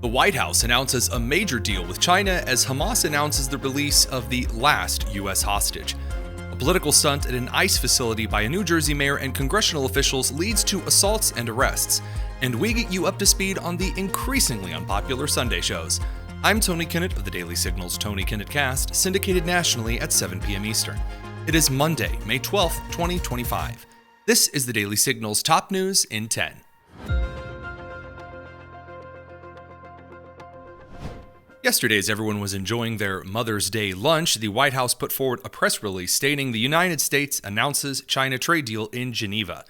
The White House announces a major deal with China as Hamas announces the release of the last U.S. hostage. A political stunt at an ICE facility by a New Jersey mayor and congressional officials leads to assaults and arrests. And we get you up to speed on the increasingly unpopular Sunday shows. I'm Tony Kinnett of the Daily Signal's Tony Kinnett Cast, syndicated nationally at 7 p.m. Eastern. It is Monday, May 12th, 2025. This is the Daily Signal's top news in 10. Yesterday, as everyone was enjoying their Mother's Day lunch, the White House put forward a press release stating the United States announces China trade deal in Geneva.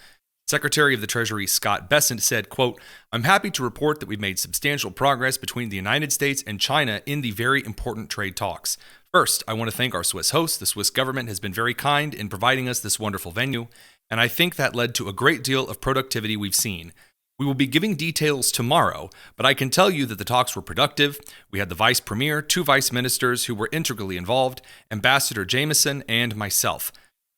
Secretary of the Treasury Scott Bessent said, quote, "I'm happy to report that we've made substantial progress between the United States and China in the very important trade talks. First, I want to thank our Swiss host. The Swiss government has been very kind in providing us this wonderful venue, and I think that led to a great deal of productivity we've seen. We will be giving details tomorrow, but I can tell you that the talks were productive. We had the vice premier, two vice ministers who were integrally involved, Ambassador Jameson and myself.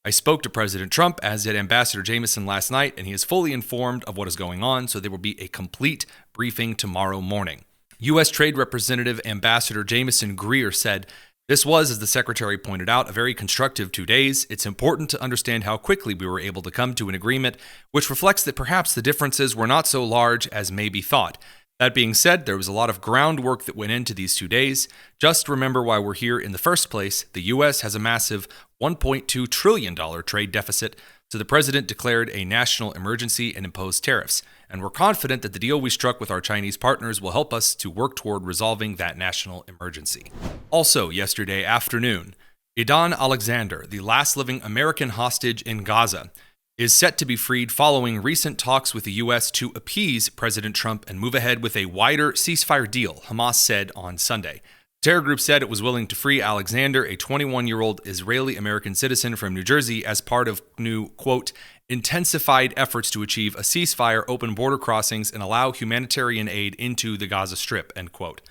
I spoke to President Trump, as did Ambassador Jameson last night, and he is fully informed of what is going on, so there will be a complete briefing tomorrow morning." U.S. Trade Representative Ambassador Jameson Greer said, "This was, as the Secretary pointed out, a very constructive 2 days. It's important to understand how quickly we were able to come to an agreement, which reflects that perhaps the differences were not so large as may be thought. That being said, there was a lot of groundwork that went into these 2 days. Just remember why we're here in the first place. The U.S. has a massive $1.2 trillion trade deficit, so the president declared a national emergency and imposed tariffs. And we're confident that the deal we struck with our Chinese partners will help us to work toward resolving that national emergency." Also yesterday afternoon, Idan Alexander, the last living American hostage in Gaza, is set to be freed following recent talks with the U.S. to appease President Trump and move ahead with a wider ceasefire deal, Hamas said on Sunday. The terror group said it was willing to free Alexander, a 21-year-old Israeli-American citizen from New Jersey, as part of new, quote, intensified efforts to achieve a ceasefire, open border crossings, and allow humanitarian aid into the Gaza Strip, end quote.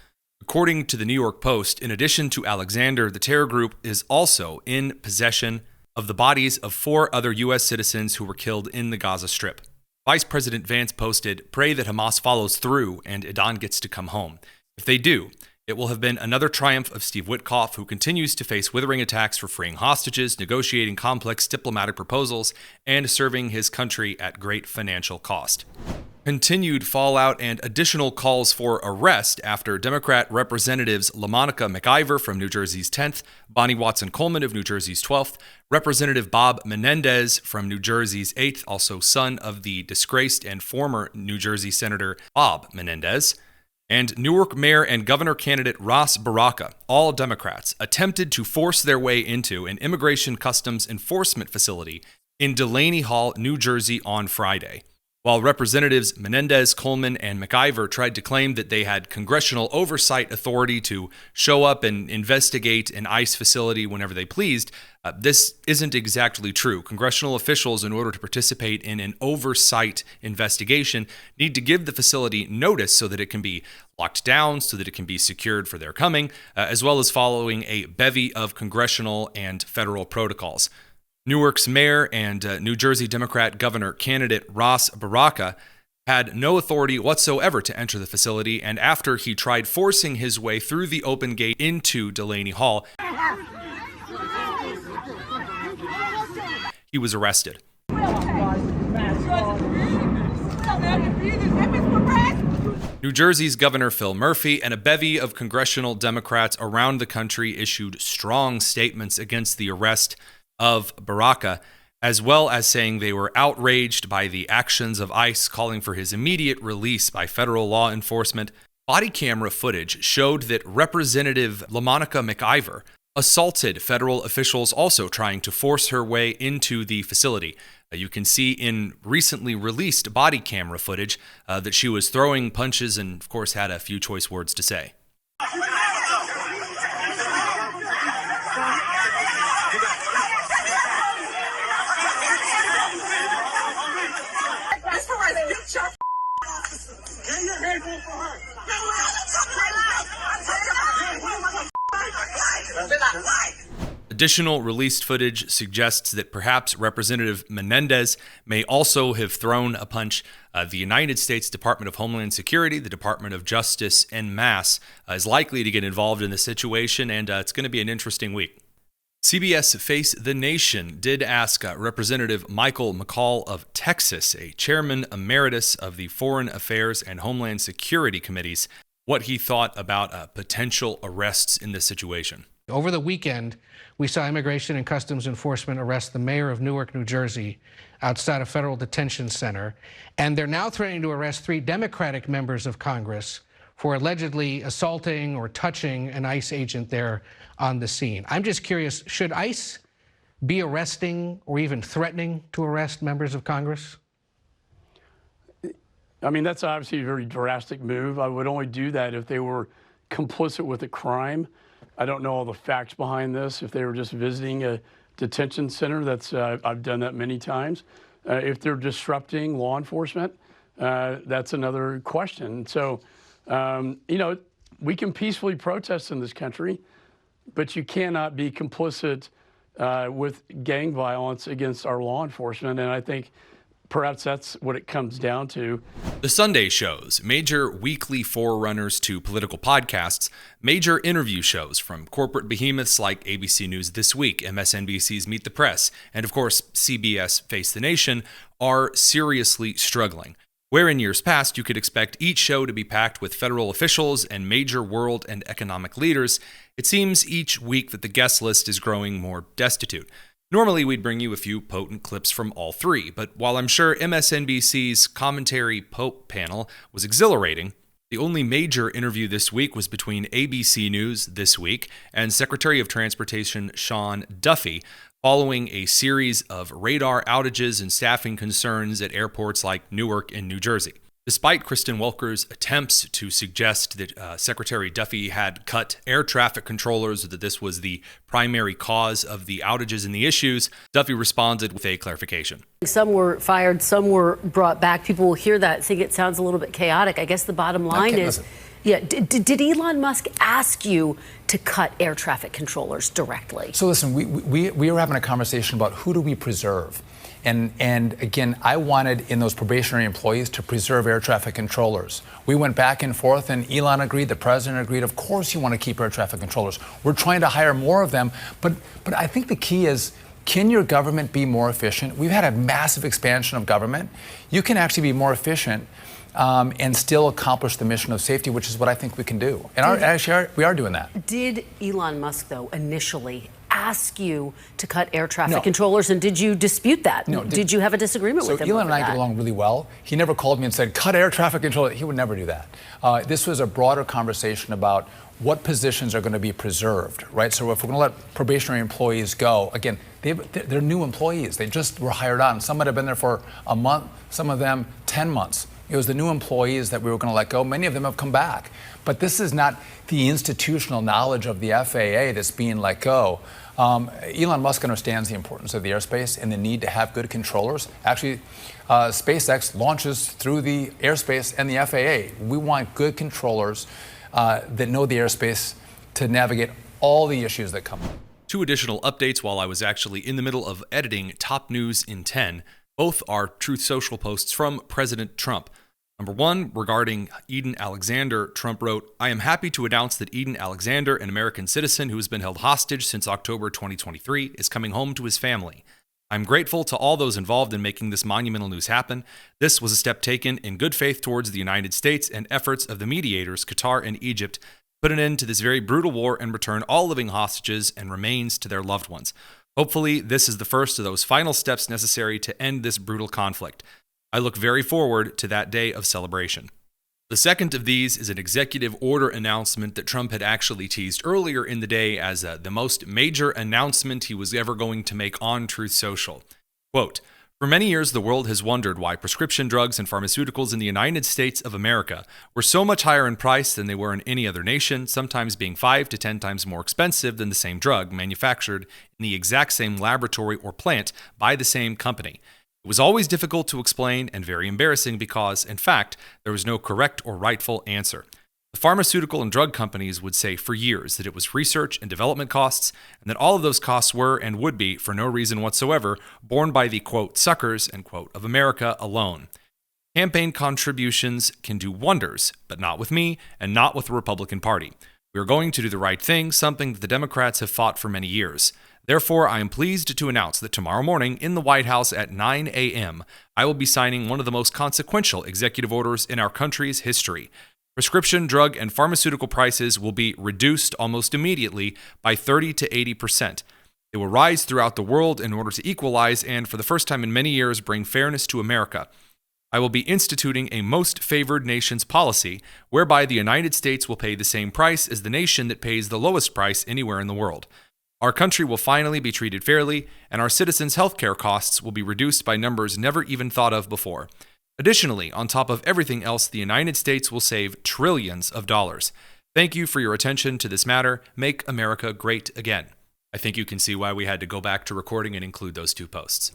According to the New York Post, in addition to Alexander, the terror group is also in possession of the bodies of 4 other U.S. citizens who were killed in the Gaza Strip. Vice President Vance posted, "Pray that Hamas follows through and Idan gets to come home. If they do, it will have been another triumph of Steve Witkoff, who continues to face withering attacks for freeing hostages, negotiating complex diplomatic proposals, and serving his country at great financial cost." Continued fallout and additional calls for arrest after Democrat Representatives LaMonica McIver from New Jersey's 10th, Bonnie Watson-Coleman of New Jersey's 12th, Representative Bob Menendez from New Jersey's 8th, also son of the disgraced and former New Jersey Senator Bob Menendez, and Newark Mayor and Governor candidate Ras Baraka, all Democrats, attempted to force their way into an immigration customs enforcement facility in Delaney Hall, New Jersey on Friday. While Representatives Menendez, Coleman, and McIver tried to claim that they had congressional oversight authority to show up and investigate an ICE facility whenever they pleased, this isn't exactly true. Congressional officials, in order to participate in an oversight investigation, need to give the facility notice so that it can be locked down, so that it can be secured for their coming, as well as following a bevy of congressional and federal protocols. Newark's mayor and New Jersey Democrat governor candidate Ras Baraka had no authority whatsoever to enter the facility, and after he tried forcing his way through the open gate into Delaney Hall, he was arrested. New Jersey's Governor Phil Murphy and a bevy of congressional Democrats around the country issued strong statements against the arrest of Baraka, as well as saying they were outraged by the actions of ICE, calling for his immediate release by federal law enforcement. Body camera footage showed that Representative LaMonica McIver assaulted federal officials also trying to force her way into the facility. You can see in recently released body camera footage that she was throwing punches and, of course, had a few choice words to say. Additional released footage suggests that perhaps Representative Menendez may also have thrown a punch. The United States Department of Homeland Security, the Department of Justice en masse, is likely to get involved in the situation, and it's going to be an interesting week. CBS Face the Nation did ask Representative Michael McCall of Texas, a chairman emeritus of the Foreign Affairs and Homeland Security Committees, what he thought about potential arrests in this situation. Over the weekend, we saw Immigration and Customs Enforcement arrest the mayor of Newark, New Jersey, outside a federal detention center. And they're now threatening to arrest 3 Democratic members of Congress for allegedly assaulting or touching an ICE agent there on the scene. I'm just curious, should ICE be arresting or even threatening to arrest members of Congress? I mean, that's obviously a very drastic move. I would only do that if they were complicit with a crime. I don't know all the facts behind this. If they were just visiting a detention center, I've done that many times. If they're disrupting law enforcement, that's another question. So, we can peacefully protest in this country, but you cannot be complicit with gang violence against our law enforcement. And I think perhaps that's what it comes down to. The Sunday shows, major weekly forerunners to political podcasts, major interview shows from corporate behemoths like ABC News This Week, MSNBC's Meet the Press, and of course CBS Face the Nation, are seriously struggling. Where in years past you could expect each show to be packed with federal officials and major world and economic leaders, it seems each week that the guest list is growing more destitute. Normally, we'd bring you a few potent clips from all 3, but while I'm sure MSNBC's commentary Pope panel was exhilarating, the only major interview this week was between ABC News This Week and Secretary of Transportation Sean Duffy, following a series of radar outages and staffing concerns at airports like Newark and New Jersey. Despite Kristen Welker's attempts to suggest that Secretary Duffy had cut air traffic controllers, that this was the primary cause of the outages and the issues, Duffy responded with a clarification. Some were fired, some were brought back. People will hear that, think it sounds a little bit chaotic. I guess the bottom line is, did Elon Musk ask you to cut air traffic controllers directly? So listen, we were having a conversation about who do we preserve. And again, I wanted in those probationary employees to preserve air traffic controllers. We went back and forth, and Elon agreed, the president agreed. Of course you want to keep air traffic controllers. We're trying to hire more of them. But I think the key is, can your government be more efficient? We've had a massive expansion of government. You can actually be more efficient and still accomplish the mission of safety, which is what I think we can do. And we are doing that. Did Elon Musk, though, initially ask you to cut air traffic controllers, and did you dispute that? No. Did you have a disagreement with him? So Elon and I get along really well. He never called me and said, cut air traffic controllers. He would never do that. This was a broader conversation about what positions are going to be preserved, right? So if we're going to let probationary employees go, again, they're new employees. They just were hired on. Some might have been there for a month, some of them 10 months. It was the new employees that we were going to let go. Many of them have come back. But this is not the institutional knowledge of the FAA that's being let go. Elon Musk understands the importance of the airspace and the need to have good controllers. Actually, SpaceX launches through the airspace and the FAA. We want good controllers that know the airspace to navigate all the issues that come up. 2 additional updates while I was actually in the middle of editing Top News in 10. Both are Truth Social posts from President Trump. Number 1, regarding Idan Alexander, Trump wrote, "I am happy to announce that Idan Alexander, an American citizen who has been held hostage since October 2023, is coming home to his family. I'm grateful to all those involved in making this monumental news happen. This was a step taken in good faith towards the United States and efforts of the mediators, Qatar and Egypt, to put an end to this very brutal war and return all living hostages and remains to their loved ones. Hopefully, this is the first of those final steps necessary to end this brutal conflict. I look very forward to that day of celebration." The second of these is an executive order announcement that Trump had actually teased earlier in the day as the most major announcement he was ever going to make on Truth Social. Quote, "For many years, the world has wondered why prescription drugs and pharmaceuticals in the United States of America were so much higher in price than they were in any other nation, sometimes being 5 to 10 times more expensive than the same drug manufactured in the exact same laboratory or plant by the same company. It was always difficult to explain and very embarrassing because, in fact, there was no correct or rightful answer. The pharmaceutical and drug companies would say for years that it was research and development costs, and that all of those costs were and would be, for no reason whatsoever, borne by the, quote, suckers, end quote, of America alone. Campaign contributions can do wonders, but not with me and not with the Republican Party. We are going to do the right thing, something that the Democrats have fought for many years. Therefore, I am pleased to announce that tomorrow morning in the White House at 9 a.m., I will be signing one of the most consequential executive orders in our country's history. Prescription drug and pharmaceutical prices will be reduced almost immediately by 30 to 80%. They will rise throughout the world in order to equalize and, for the first time in many years, bring fairness to America. I will be instituting a most favored nations policy, whereby the United States will pay the same price as the nation that pays the lowest price anywhere in the world. Our country will finally be treated fairly, and our citizens' health care costs will be reduced by numbers never even thought of before. Additionally, on top of everything else, the United States will save trillions of dollars. Thank you for your attention to this matter. Make America great again. I think you can see why we had to go back to recording and include those two posts.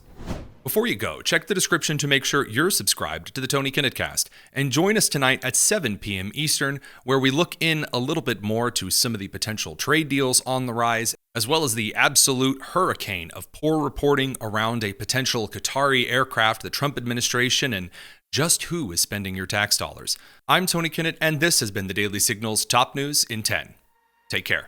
Before you go, check the description to make sure you're subscribed to the Tony Kinnett Cast, and join us tonight at 7 p.m. Eastern, where we look in a little bit more to some of the potential trade deals on the rise, as well as the absolute hurricane of poor reporting around a potential Qatari aircraft, the Trump administration, and just who is spending your tax dollars. I'm Tony Kinnett, and this has been the Daily Signal's Top News in 10. Take care.